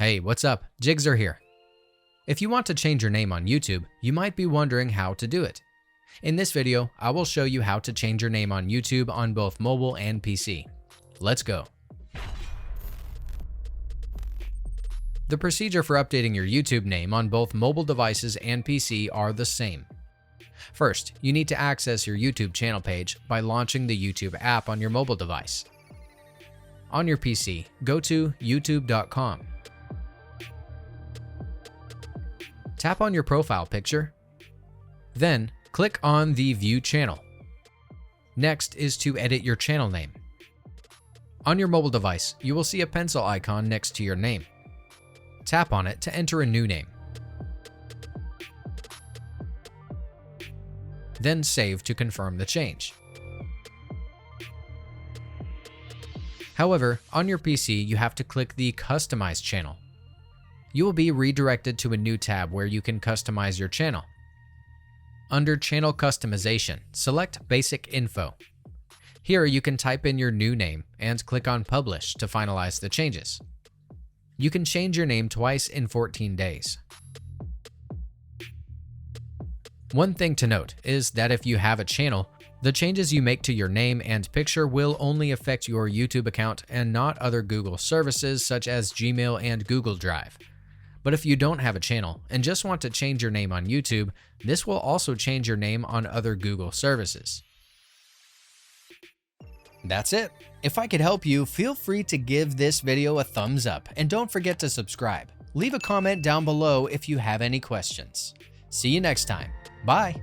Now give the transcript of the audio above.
Hey, what's up? Jigxor here. If you want to change your name on YouTube, you might be wondering how to do it. In this video, I will show you how to change your name on YouTube on both mobile and PC. Let's go. The procedure for updating your YouTube name on both mobile devices and PC are the same. First, you need to access your YouTube channel page by launching the YouTube app on your mobile device. On your PC, go to youtube.com. Tap on your profile picture. Then, click on the View Channel. Next is to edit your channel name. On your mobile device, you will see a pencil icon next to your name. Tap on it to enter a new name. Then save to confirm the change. However, on your PC, you have to click the Customize channel. You will be redirected to a new tab where you can customize your channel. Under Channel Customization, select Basic Info. Here you can type in your new name and click on Publish to finalize the changes. You can change your name twice in 14 days. One thing to note is that if you have a channel, the changes you make to your name and picture will only affect your YouTube account and not other Google services such as Gmail and Google Drive. But if you don't have a channel and just want to change your name on YouTube, this will also change your name on other Google services. That's it. If I could help you, feel free to give this video a thumbs up and don't forget to subscribe. Leave a comment down below if you have any questions. See you next time. Bye.